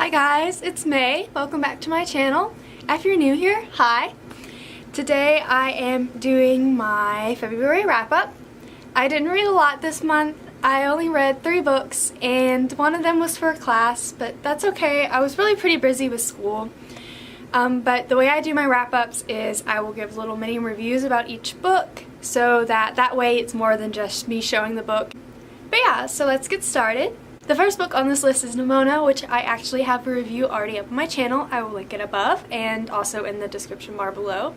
Hi guys, it's May. Welcome back to my channel. If you're new here, hi. Today I am doing my February wrap-up. I didn't read a lot this month. I only read 3 books and one of them was for a class, but that's okay. I was really pretty busy with school. But the way I do my wrap-ups is I will give little mini reviews about each book so that way it's more than just me showing the book. But yeah, so let's get started. The first book on this list is Nimona, which I actually have a review already up on my channel. I will link it above and also in the description bar below.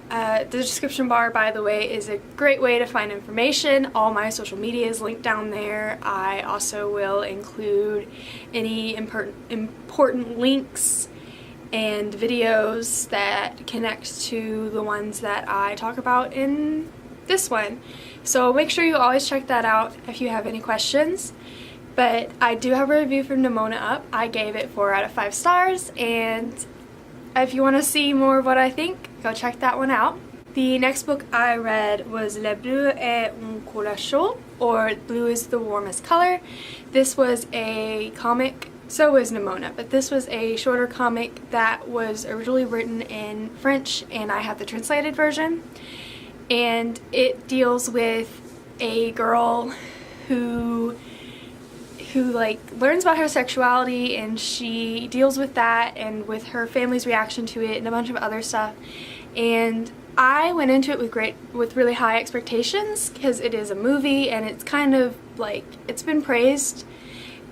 The description bar, by the way, is a great way to find information. All my social media is linked down there. I also will include any important links and videos that connect to the ones that I talk about in this one. So make sure you always check that out if you have any questions. But I do have a review for Nimona up. I gave it 4 out of 5 stars, and if you want to see more of what I think, go check that one out. The next book I read was Le Bleu est un couleur chaude, or Blue is the Warmest Color. This was a comic, so was Nimona, but this was a shorter comic that was originally written in French, and I have the translated version. And it deals with a girl who like learns about her sexuality, and she deals with that and with her family's reaction to it and a bunch of other stuff. And I went into it with really high expectations because it is a movie and it's kind of like, it's been praised,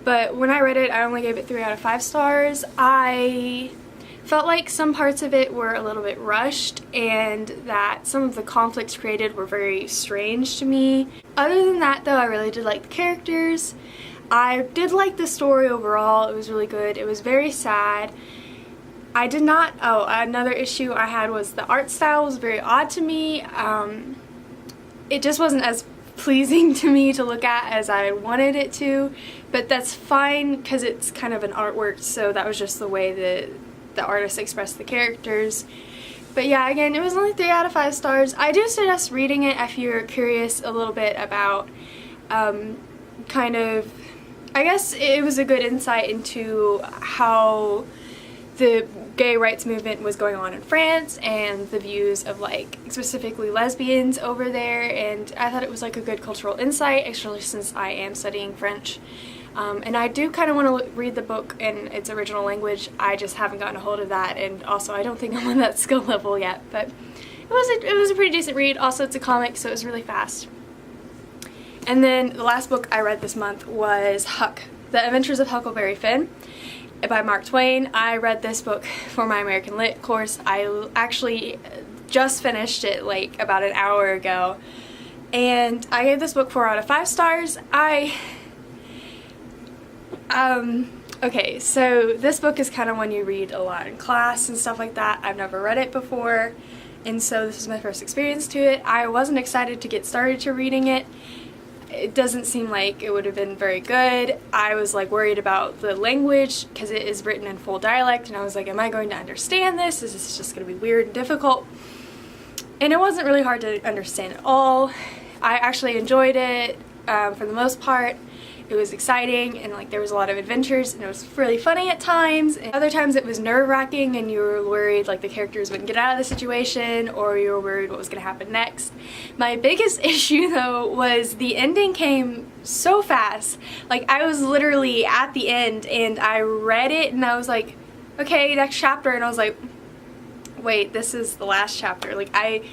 but when I read it I only gave it 3 out of 5 stars. I felt like some parts of it were a little bit rushed and that some of the conflicts created were very strange to me. Other than that though, I really did like the characters. I did like the story overall. It was really good. It was very sad. I did not, another issue I had was the art style was very odd to me. It just wasn't as pleasing to me to look at as I wanted it to, but that's fine because it's kind of an artwork, so that was just the way that the artist expressed the characters. But yeah, again, it was only 3 out of 5 stars. I do suggest reading it if you're curious a little bit about kind of, I guess it was a good insight into how the gay rights movement was going on in France and the views of like specifically lesbians over there, and I thought it was like a good cultural insight, especially since I am studying French. And I do kind of want to read the book in its original language. I just haven't gotten a hold of that, and also I don't think I'm on that skill level yet, but it was a pretty decent read. Also, it's a comic, so it was really fast. And then the last book I read this month was Huck, The Adventures of Huckleberry Finn by Mark Twain. I read this book for my American Lit course. I actually just finished it like about an hour ago, and I gave this book 4 out of 5 stars. Okay, so this book is kind of one you read a lot in class and stuff like that. I've never read it before, and so this is my first experience to it. I wasn't excited to get started to reading it. It doesn't seem like it would have been very good. I was like worried about the language because it is written in full dialect, and I was like, am I going to understand this? Is this just going to be weird and difficult? And it wasn't really hard to understand at all. I actually enjoyed it for the most part. It was exciting, and like there was a lot of adventures, and it was really funny at times. And other times it was nerve-wracking and you were worried like the characters wouldn't get out of the situation, or you were worried what was going to happen next. My biggest issue though was the ending came so fast. Like I was literally at the end and I read it and I was like, okay, next chapter, and I was like, wait, this is the last chapter. Like I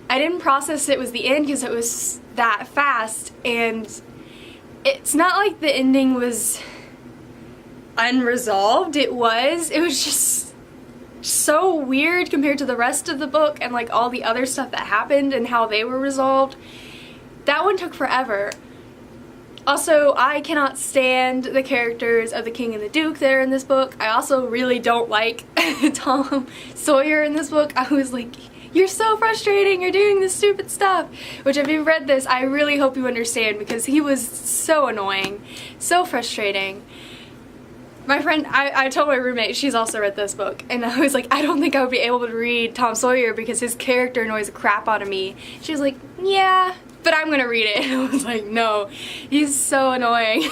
didn't process it was the end because it was that fast, and it's not like the ending was unresolved. It was just so weird compared to the rest of the book and like all the other stuff that happened and how they were resolved. That one took forever. Also, I cannot stand the characters of the King and the Duke that are in this book. I also really don't like Tom Sawyer in this book. I was like, you're so frustrating, you're doing this stupid stuff. Which if you've read this, I really hope you understand, because he was so annoying, so frustrating. My friend, I told my roommate, she's also read this book, and I was like, I don't think I would be able to read Tom Sawyer because his character annoys the crap out of me. She was like, yeah, but I'm gonna read it. I was like, no, he's so annoying.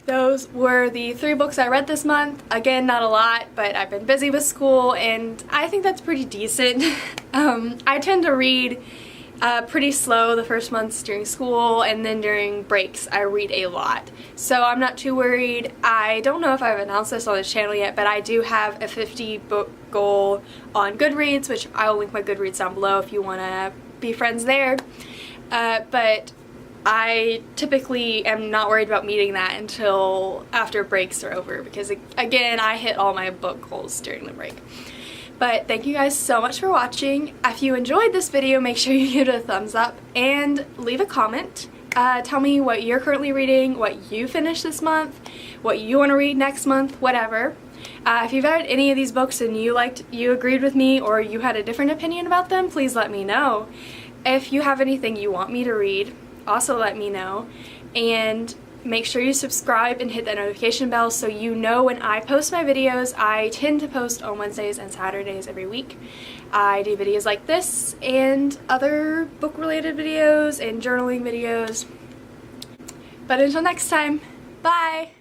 those were the 3 books I read this month. Again, not a lot, but I've been busy with school and I think that's pretty decent. I tend to read pretty slow the first months during school, and then during breaks I read a lot. So I'm not too worried. I don't know if I've announced this on this channel yet, but I do have a 50 book goal on Goodreads, which I'll link my Goodreads down below if you want to be friends there. But I typically am not worried about meeting that until after breaks are over, because again, I hit all my book goals during the break. But thank you guys so much for watching. If you enjoyed this video, make sure you give it a thumbs up and leave a comment. Tell me what you're currently reading, what you finished this month, what you want to read next month, whatever. If you've read any of these books and you agreed with me or you had a different opinion about them, please let me know. If you have anything you want me to read, also let me know. And make sure you subscribe and hit that notification bell so you know when I post my videos. I tend to post on Wednesdays and Saturdays every week. I do videos like this and other book related videos and journaling videos. But until next time, bye!